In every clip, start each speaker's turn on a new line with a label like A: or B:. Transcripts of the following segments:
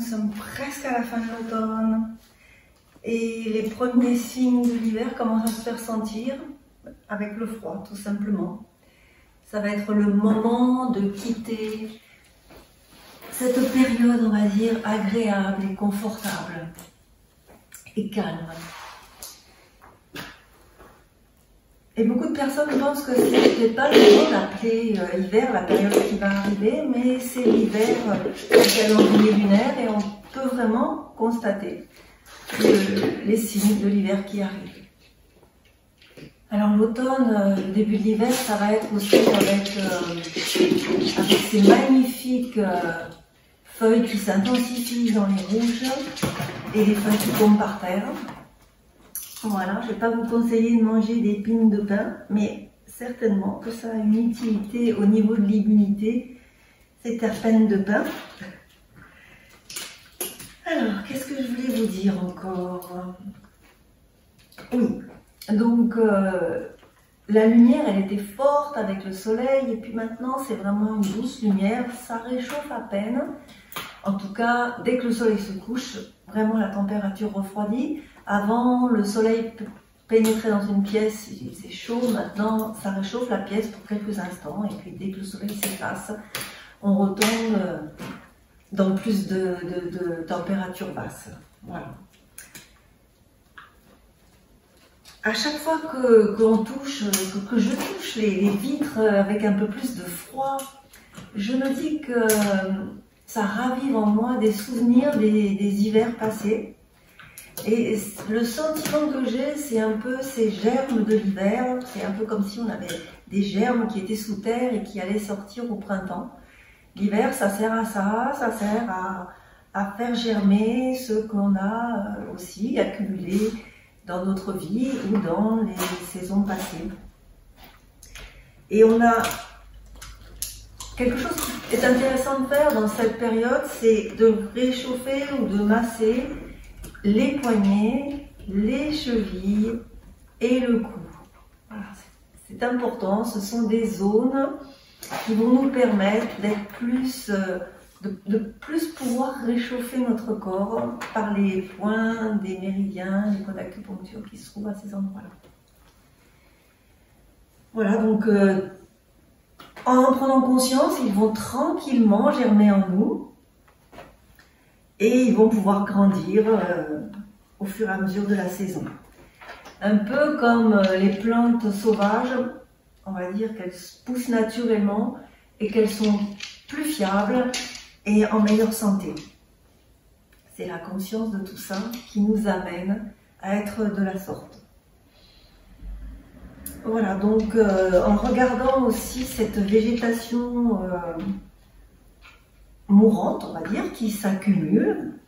A: sommes presque à la fin de l'automne et les premiers signes de l'hiver commencent à se faire sentir avec le froid, tout simplement. Ça va être le moment de quitter cette période, on va dire, agréable et confortable et calme. Et beaucoup de personnes pensent que ce n'est pas le moment d'appeler hiver la période qui va arriver, mais c'est l'hiver du calendrier lunaire et on peut vraiment constater les signes de l'hiver qui arrivent. Alors l'automne, le début de l'hiver, ça va être aussi avec ces magnifiques feuilles qui s'intensifient dans les rouges et les feuilles qui tombent par terre. Voilà, je ne vais pas vous conseiller de manger des épines de pin, mais certainement que ça a une utilité au niveau de l'immunité, ces terpènes de pin. Alors, qu'est-ce que je voulais vous dire encore? Oui, donc la lumière, elle était forte avec le soleil, et puis maintenant, c'est vraiment une douce lumière, ça réchauffe à peine. En tout cas, dès que le soleil se couche, vraiment la température refroidit. Avant, le soleil pénétrait dans une pièce, c'est chaud. Maintenant, ça réchauffe la pièce pour quelques instants. Et puis, dès que le soleil s'efface, on retombe dans plus de température basse. Voilà. À chaque fois que je touche les vitres avec un peu plus de froid, je me dis que ça ravive en moi des souvenirs des hivers passés. Et le sentiment que j'ai, c'est un peu ces germes de l'hiver. C'est un peu comme si on avait des germes qui étaient sous terre et qui allaient sortir au printemps. L'hiver, ça sert à ça, ça sert à faire germer ce qu'on a aussi accumulé dans notre vie ou dans les saisons passées. Et on a quelque chose qui est intéressant de faire dans cette période, c'est de réchauffer ou de masser les poignets, les chevilles et le cou. Voilà, c'est important, ce sont des zones qui vont nous permettre d'être plus, de plus pouvoir réchauffer notre corps par les points des méridiens, les points d'acupuncture qui se trouvent à ces endroits-là. Voilà, donc en prenant conscience, ils vont tranquillement germer en nous. Et ils vont pouvoir grandir au fur et à mesure de la saison. Un peu comme les plantes sauvages, on va dire qu'elles poussent naturellement et qu'elles sont plus fiables et en meilleure santé. C'est la conscience de tout ça qui nous amène à être de la sorte. Voilà, donc en regardant aussi cette végétation mourante, on va dire, qui s'accumule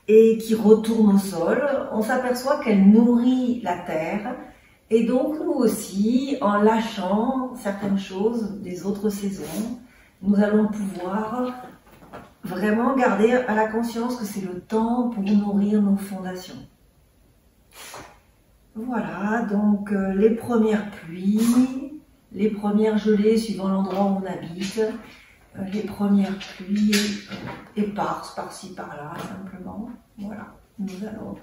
A: et qui retourne au sol, on s'aperçoit qu'elle nourrit la terre et donc nous aussi, en lâchant certaines choses des autres saisons, nous allons pouvoir vraiment garder à la conscience que c'est le temps pour nourrir nos fondations. Voilà, donc les premières pluies, les premières gelées suivant l'endroit où on habite, les premières pluies éparses par-ci par-là, simplement. Voilà, nous allons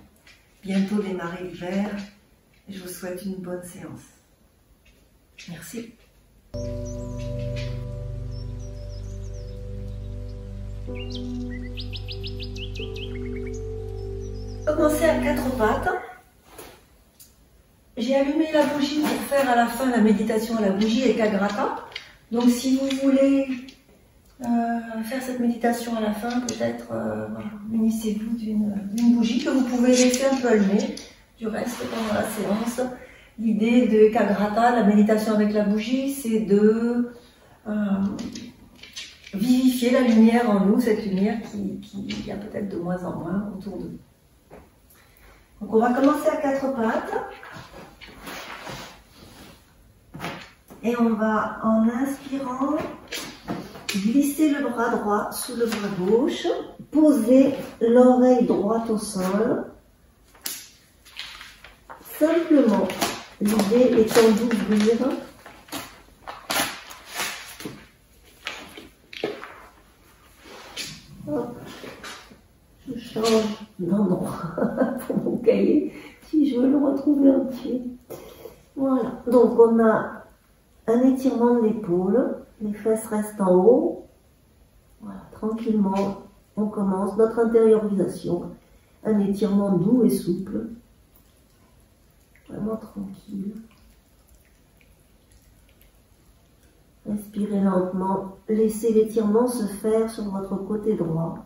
A: bientôt démarrer l'hiver. Je vous souhaite une bonne séance. Merci. Commencer à quatre pattes. J'ai allumé la bougie pour faire à la fin la méditation à la bougie Ekagrata. Donc si vous voulez faire cette méditation à la fin, peut-être munissez-vous d'une bougie que vous pouvez laisser un peu allumée du reste pendant la séance. L'idée de Ekagrata, la méditation avec la bougie, c'est de vivifier la lumière en nous, cette lumière qui y a peut-être de moins en moins autour de nous. Donc on va commencer à quatre pattes. Et on va, en inspirant, glisser le bras droit sous le bras gauche, poser l'oreille droite au sol. Simplement, l'idée étant d'ouvrir
B: change d'endroit pour mon cahier si je veux le retrouver entier. Voilà, donc on a un étirement de l'épaule, les fesses restent en haut. Voilà, tranquillement, on commence notre intériorisation. Un étirement doux et souple. Vraiment tranquille. Respirez lentement. Laissez l'étirement se faire sur votre côté droit.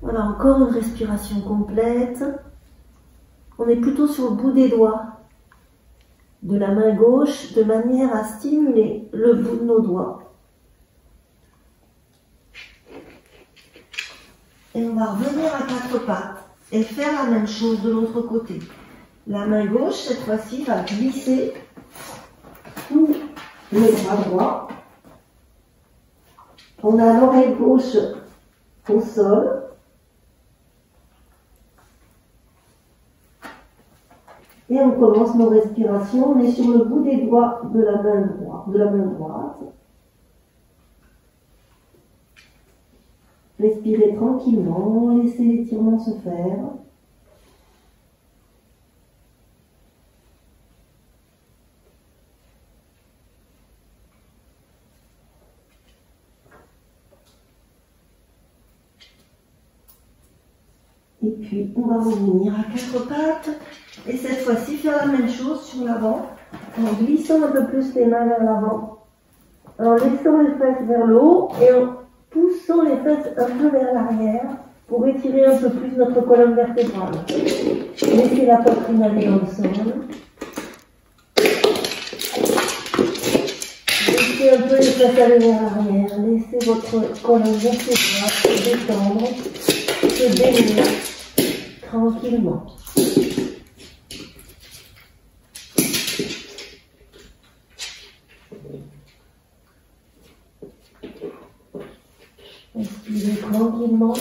B: Voilà, encore une respiration complète. On est plutôt sur le bout des doigts de la main gauche, de manière à stimuler le bout de nos doigts. Et on va revenir à quatre pattes et faire la même chose de l'autre côté. La main gauche, cette fois-ci, va glisser sous le bras droit. On a l'oreille gauche au sol. Et on commence nos respirations. On est sur le bout des doigts de la main droite. Respirez tranquillement, laissez l'étirement se faire. Et puis, on va revenir à quatre pattes. Et cette fois-ci, faire la même chose sur l'avant, en glissant un peu plus les mains vers l'avant, en laissant les fesses vers le haut et en poussant les fesses un peu vers l'arrière pour étirer un peu plus notre colonne vertébrale. Laissez la poitrine aller dans le sol. Laissez un peu les fesses aller vers l'arrière. Laissez votre colonne vertébrale se détendre, se dénouer tranquillement. Respirez tranquillement.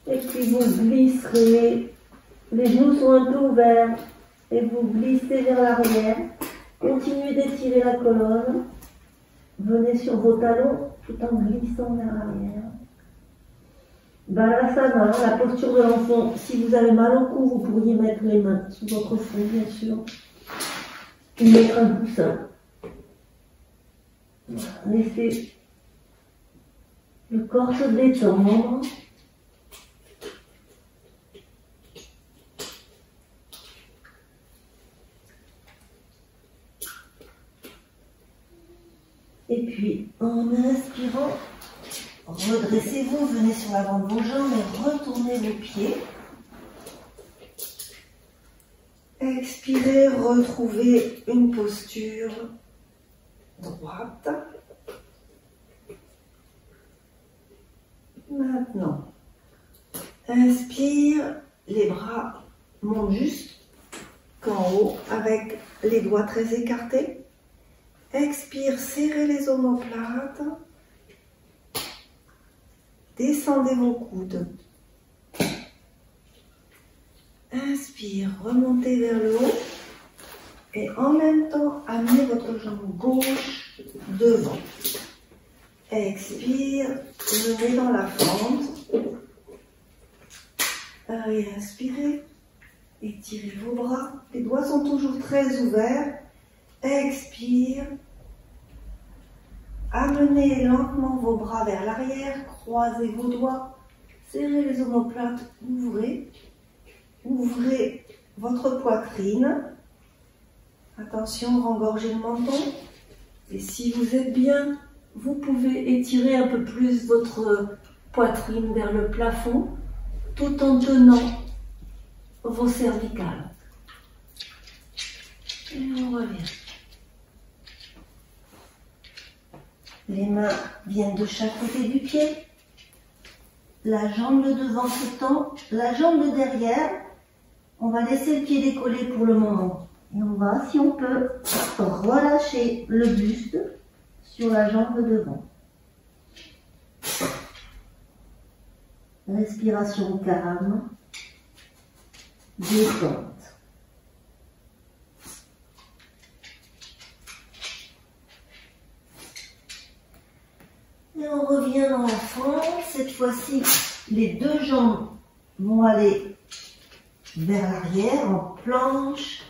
B: Et puis vous glisserez, les genoux sont un peu ouverts, et vous glissez vers l'arrière. Continuez d'étirer la colonne. Venez sur vos talons tout en glissant vers l'arrière. Balasana, la posture de l'enfant. Si vous avez mal au cou, vous pourriez mettre les mains sous votre front, bien sûr. Ou mettre un coussin. Laissez le corps se détendre. Et puis, en inspirant, redressez-vous, venez sur l'avant de vos jambes et retournez vos pieds. Expirez, retrouvez une posture droite. Maintenant, inspire, les bras montent jusqu'en haut avec les doigts très écartés. Expire, serrez les omoplates. Descendez vos coudes. Inspire, remontez vers le haut. Et en même temps, amenez votre jambe gauche devant. Expire, venez dans la fente. Et inspirez. Étirez vos bras. Les doigts sont toujours très ouverts. Expire. Amenez lentement vos bras vers l'arrière. Croisez vos doigts. Serrez les omoplates. Ouvrez. Ouvrez votre poitrine. Attention, rengorgez le menton. Et si vous êtes bien, vous pouvez étirer un peu plus votre poitrine vers le plafond tout en tenant vos cervicales. Et on revient. Les mains viennent de chaque côté du pied. La jambe de devant se tend. La jambe de derrière, on va laisser le pied décollé pour le moment. Et on va, si on peut, relâcher le buste sur la jambe de devant. Respiration calme. détente. Et on revient dans la fente. Cette fois-ci, les deux jambes vont aller vers l'arrière en planche,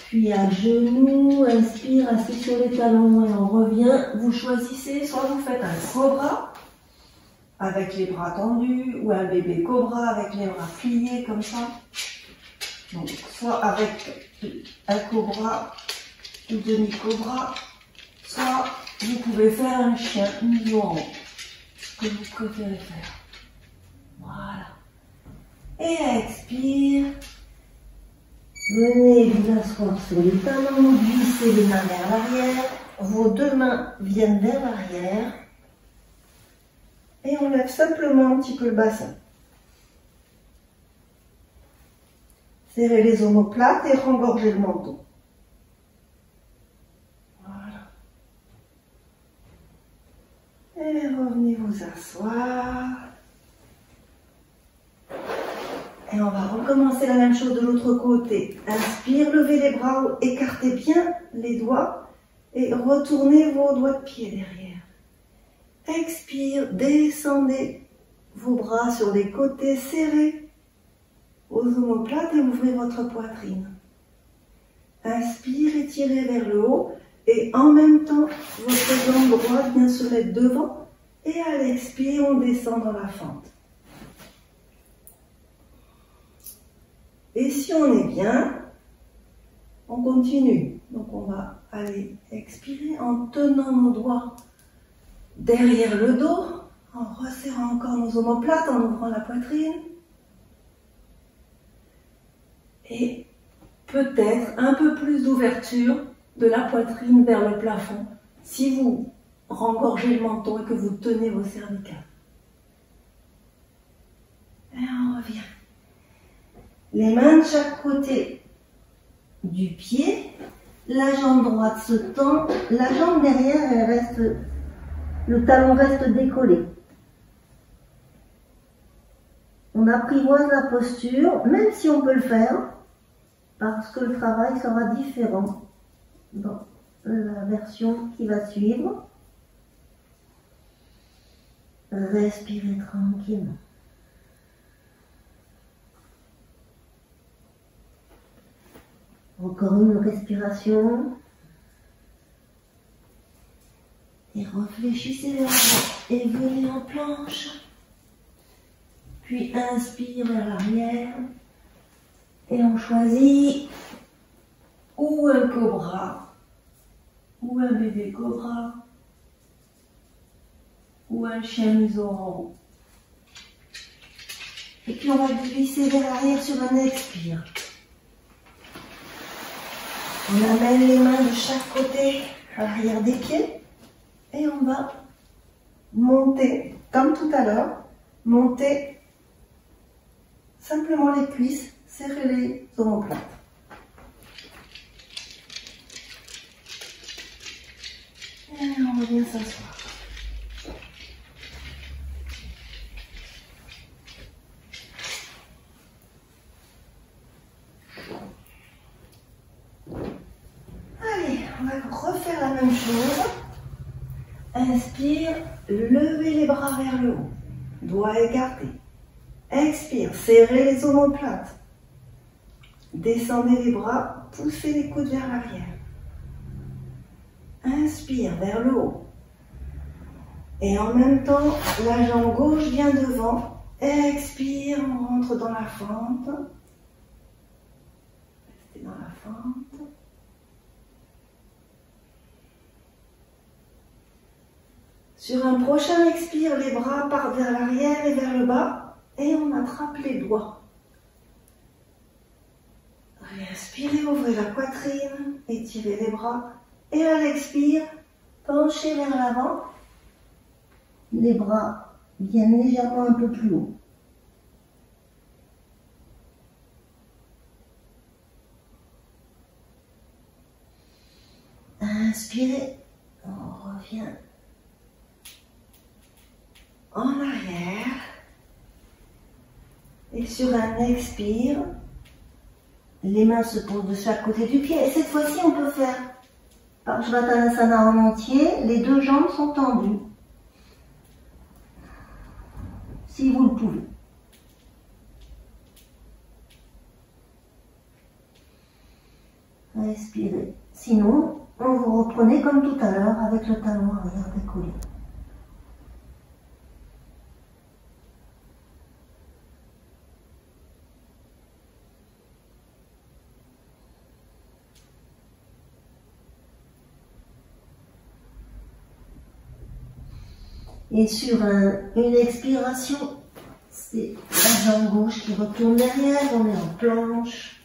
B: puis à genoux, inspire, assis sur les talons et on revient. Vous choisissez, soit vous faites un cobra avec les bras tendus ou un bébé cobra avec les bras pliés comme ça. Donc, soit avec un cobra ou demi-cobra, soit vous pouvez faire un chien niveau en haut, ce que vous préférez faire. Voilà. Et expire. Venez vous asseoir sur les talons, glissez les mains vers l'arrière. Vos deux mains viennent vers l'arrière. Et on lève simplement un petit peu le bassin. Serrez les omoplates et rengorgez le menton. Voilà. Et revenez vous asseoir. Et on va recommencer la même chose de l'autre côté. Inspire, levez les bras, écartez bien les doigts et retournez vos doigts de pied derrière. Expire, descendez vos bras sur les côtés, serrez aux omoplates et ouvrez votre poitrine. Inspire, étirez vers le haut et en même temps, votre jambe droite vient se mettre devant et à l'expire, on descend dans la fente. Et si on est bien, on continue. Donc on va aller expirer en tenant nos doigts derrière le dos, en resserrant encore nos omoplates, en ouvrant la poitrine. Et peut-être un peu plus d'ouverture de la poitrine vers le plafond si vous rengorgez le menton et que vous tenez vos cervicales. Et on revient. Les mains de chaque côté du pied, la jambe droite se tend, la jambe derrière, elle reste, le talon reste décollé. On apprivoise la posture, même si on peut le faire, parce que le travail sera différent dans la version qui va suivre. Respirez tranquillement. Encore une respiration. Et réfléchissez vers l'avant. Et venez en planche. Puis inspire vers l'arrière. Et on choisit ou un cobra, ou un bébé cobra, ou un chien museau en haut. Et puis on va glisser vers l'arrière sur un expire. On amène les mains de chaque côté à l'arrière des pieds et on va monter, comme tout à l'heure, monter simplement les cuisses, serrer les omoplates. Et on revient s'asseoir. Refaire la même chose. Inspire, levez les bras vers le haut, doigts écartés. Expire, serrez les omoplates. Descendez les bras, poussez les coudes vers l'arrière. Inspire vers le haut. Et en même temps, la jambe gauche vient devant. Expire, on rentre dans la fente. Restez dans la fente. Sur un prochain expire, les bras partent vers l'arrière et vers le bas et on attrape les doigts. Inspirez, ouvrez la poitrine, étirez les bras et à l'expire, penchez vers l'avant. Les bras viennent légèrement un peu plus haut. Inspirez, on revient en arrière et sur un expire, Les mains se posent de chaque côté du pied. Et cette fois-ci, on peut faire Parsvattanasana en entier. Les deux jambes sont tendues. Si vous le pouvez. Respirez. Sinon, vous reprenez comme tout à l'heure avec le talon arrière décollé. Et sur une expiration, c'est la jambe gauche qui retourne derrière, on est en planche.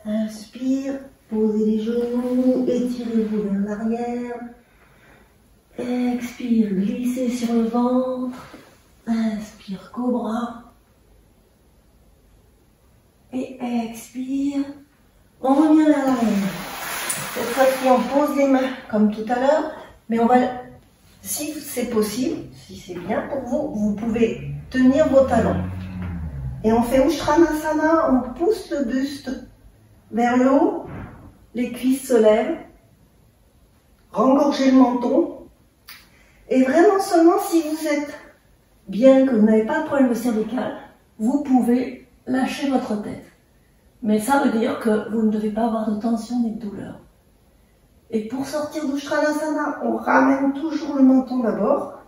B: Inspire, posez les genoux, étirez-vous vers l'arrière. Expire, glissez sur le ventre. Inspire, cobra. Et expire, on revient vers l'arrière. Cette fois-ci, on pose les mains comme tout à l'heure, mais on va, si c'est possible, si c'est bien pour vous, vous pouvez tenir vos talons. Et on fait Uttranasana, on pousse le buste vers le haut, les cuisses se lèvent, rengorgez le menton. Et vraiment seulement si vous êtes bien, que vous n'avez pas de problème cervical, vous pouvez lâcher votre tête. Mais ça veut dire que vous ne devez pas avoir de tension ni de douleur. Et pour sortir d'Uttranasana, on ramène toujours le menton d'abord.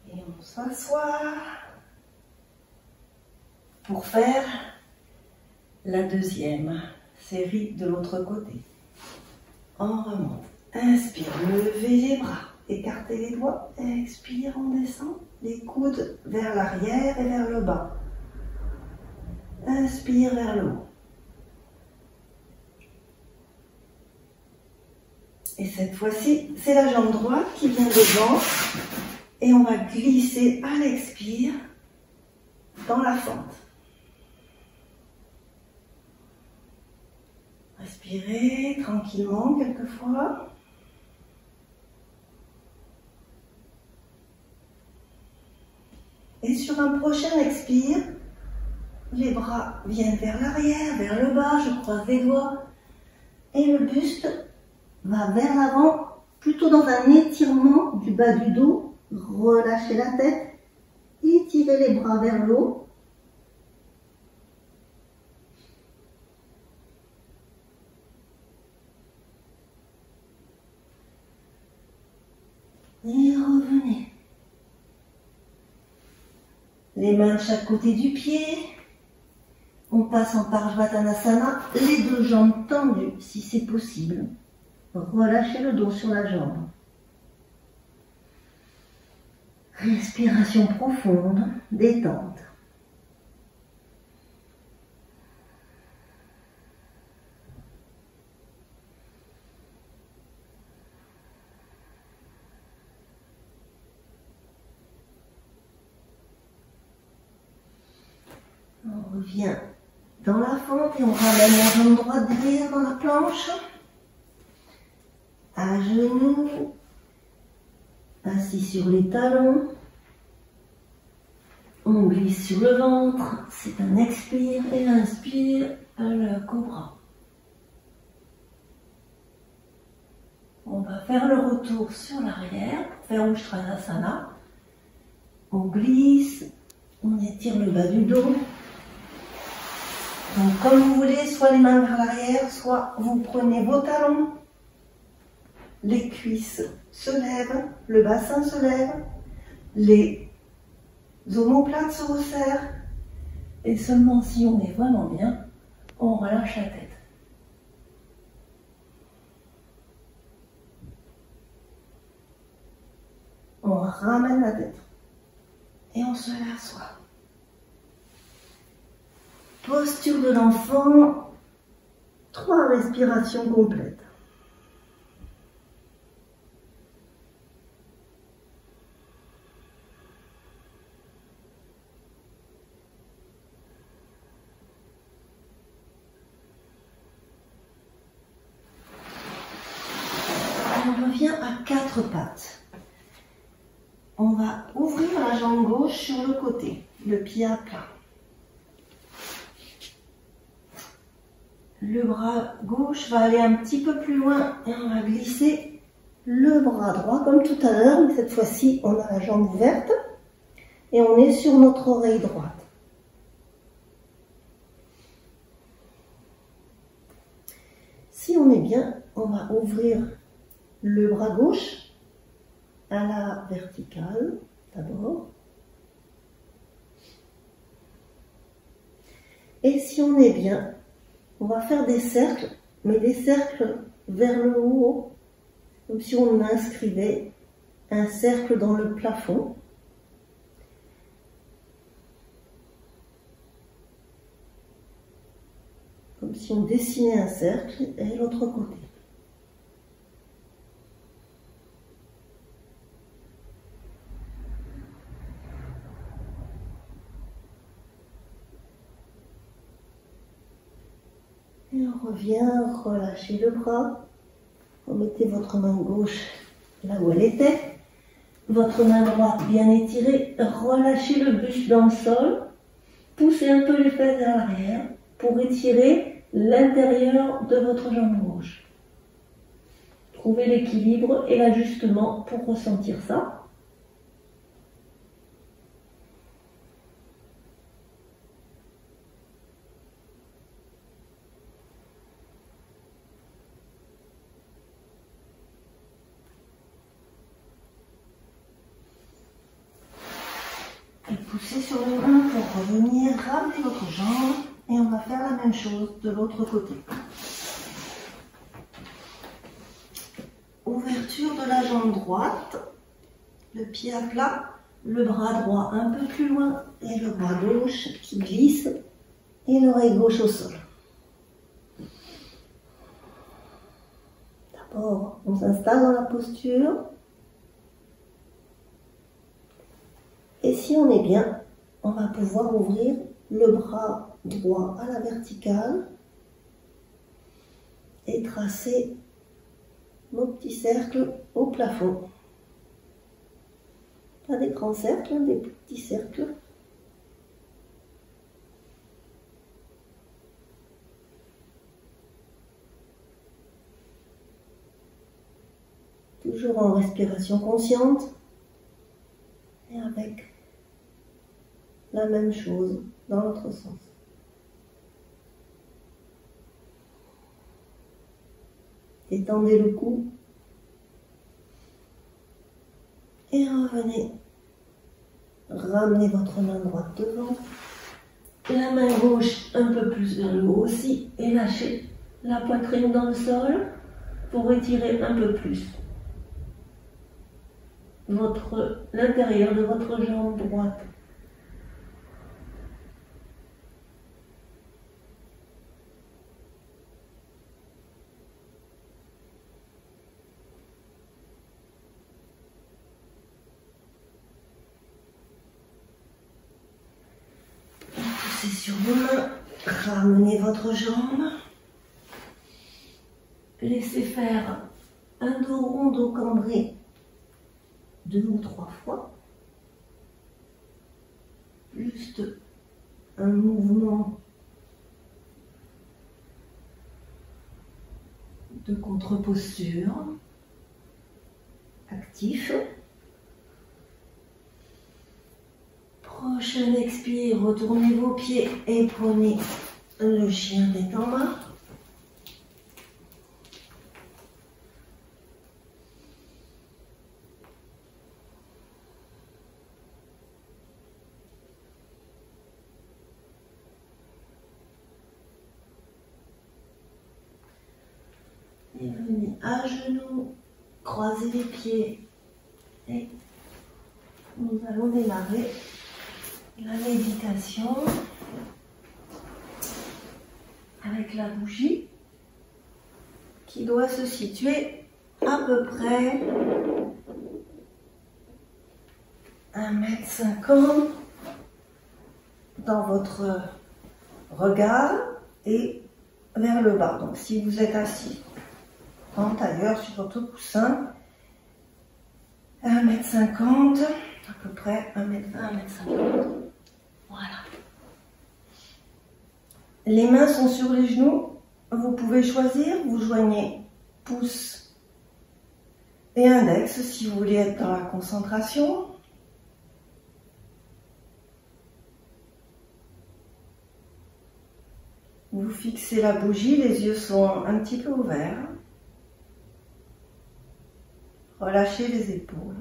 B: Et on s'assoit pour faire la deuxième série de l'autre côté. On remonte. Inspire, levez les bras, écartez les doigts. Expire, on descend. Les coudes vers l'arrière et vers le bas. Inspire vers le haut. Et cette fois-ci, c'est la jambe droite qui vient devant. Et on va glisser à l'expire dans la fente. Respirez tranquillement quelquefois. Et sur un prochain expire, les bras viennent vers l'arrière, vers le bas, je croise les doigts. Et le buste va vers l'avant, plutôt dans un étirement du bas du dos. Relâchez la tête, étirez les bras vers le haut. Et revenez. Les mains de chaque côté du pied. On passe en Parsvattanasana, les deux jambes tendues si c'est possible. Relâchez le dos sur la jambe. Respiration profonde, détente. On revient dans la fente et on ramène la jambe droite derrière dans la planche. À genoux, assis sur les talons. On glisse sur le ventre. C'est un expire et inspire à la cobra. On va faire le retour sur l'arrière pour faire Uttranasana. On glisse, on étire le bas du dos. Donc comme vous voulez, soit les mains vers l'arrière, soit vous prenez vos talons. Les cuisses se lèvent, le bassin se lève, les omoplates se resserrent. Et seulement si on est vraiment bien, on relâche la tête. On ramène la tête. Et on se rassoit. Posture de l'enfant, 3 respirations complètes. On revient à 4 pattes. On va ouvrir la jambe gauche sur le côté, le pied à plat. Le bras gauche va aller un petit peu plus loin et on va glisser le bras droit comme tout à l'heure, mais cette fois-ci on a la jambe ouverte et on est sur notre oreille droite. Si on est bien, on va ouvrir le bras gauche à la verticale d'abord. Et si on est bien, on va faire des cercles, mais des cercles vers le haut, comme si on inscrivait un cercle dans le plafond. Comme si on dessinait un cercle et l'autre côté. Et on revient, relâchez le bras, remettez votre main gauche là où elle était, votre main droite bien étirée, relâchez le buste dans le sol, poussez un peu les fesses vers l'arrière pour étirer l'intérieur de votre jambe gauche. Trouvez l'équilibre et l'ajustement pour ressentir ça. Et poussez sur les mains pour revenir, ramener votre jambe et on va faire la même chose de l'autre côté. Ouverture de la jambe droite, le pied à plat, le bras droit un peu plus loin et le bras gauche qui glisse et l'oreille gauche au sol. D'abord, on s'installe dans la posture. Et si on est bien, on va pouvoir ouvrir le bras droit à la verticale et tracer nos petits cercles au plafond. Pas des grands cercles, des petits cercles. Toujours en respiration consciente et avec la même chose dans l'autre sens. Étendez le cou et revenez. Ramenez votre main droite devant, la main gauche un peu plus vers le haut aussi et lâchez la poitrine dans le sol pour étirer un peu plus l'intérieur de votre jambe droite. Poussez sur vos mains, ramenez votre jambe, laissez faire un dos rond, dos cambré 2 ou 3 fois. Juste un mouvement de contre-posture actif. Prochain expire, retournez vos pieds et prenez le chien tête en bas. Et venez à genoux, croisez les pieds et nous allons démarrer la méditation avec la bougie qui doit se situer à peu près 1,50 m dans votre regard et vers le bas. Donc si vous êtes assis en tailleur sur votre coussin, 1,50 m, à peu près 1,20 m, 1,50 m. Voilà. Les mains sont sur les genoux vous pouvez choisir, vous joignez pouce et index si vous voulez être dans la concentration. Vous fixez la bougie, les yeux sont un petit peu ouverts. Relâchez les épaules.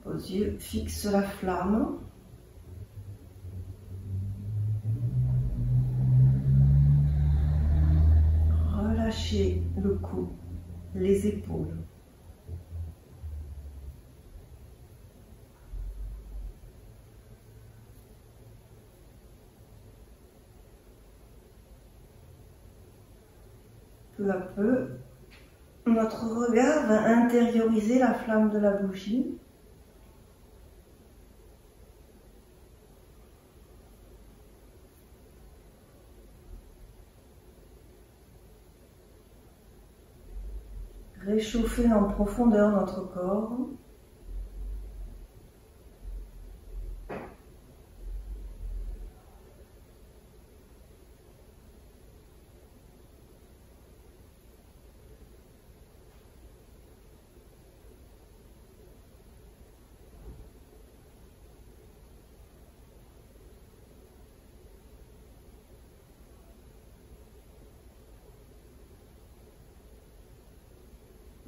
B: Vos yeux fixent la flamme. Relâchez le cou, les épaules. Peu à peu, notre regard va intérioriser la flamme de la bougie. Réchauffer en profondeur notre corps.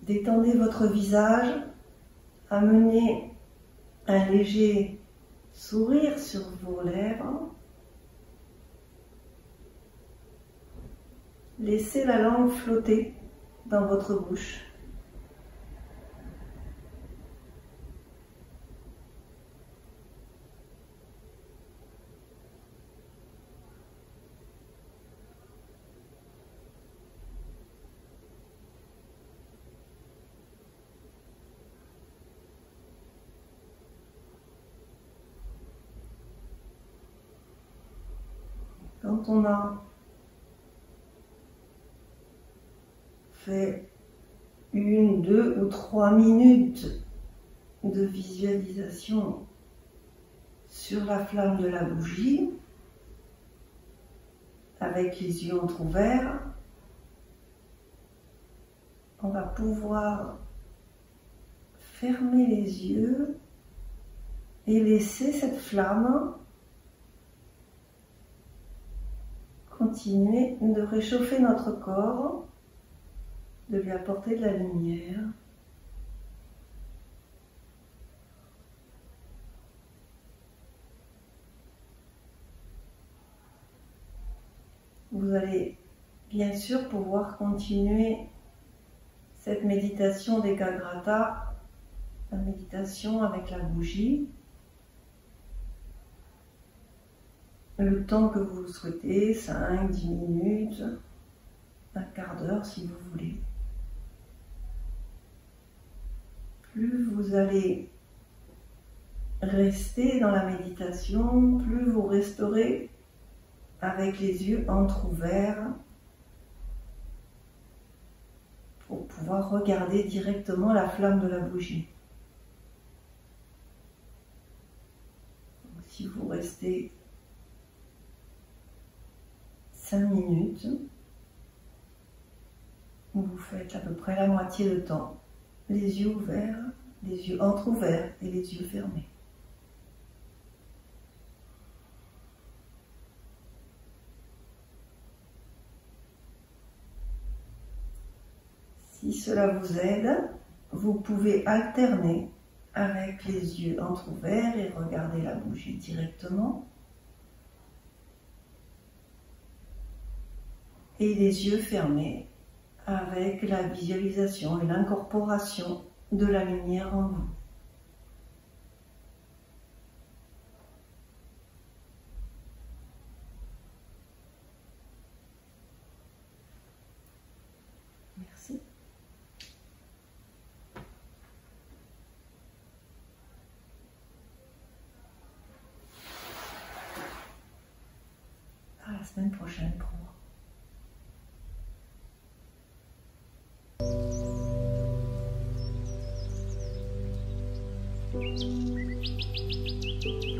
B: Détendez votre visage, amenez un léger sourire sur vos lèvres. Laissez la langue flotter dans votre bouche. Quand on a fait 1, 2 ou 3 minutes de visualisation sur la flamme de la bougie, avec les yeux entrouverts, on va pouvoir fermer les yeux et laisser cette flamme continuer de réchauffer notre corps, de lui apporter de la lumière. Vous allez bien sûr pouvoir continuer cette méditation d'Ekagrata, la méditation avec la bougie, le temps que vous souhaitez, 5, 10 minutes, un quart d'heure si vous voulez. Plus vous allez rester dans la méditation, plus vous resterez avec les yeux entr'ouverts pour pouvoir regarder directement la flamme de la bougie. Donc, si vous restez 5 minutes, vous faites à peu près la moitié de temps, les yeux ouverts, les yeux entr'ouverts et les yeux fermés. Si cela vous aide, vous pouvez alterner avec les yeux entr'ouverts et regarder la bougie directement, et les yeux fermés avec la visualisation et l'incorporation de la lumière en vous. Merci. À la semaine prochaine pour moi.
C: Thank you.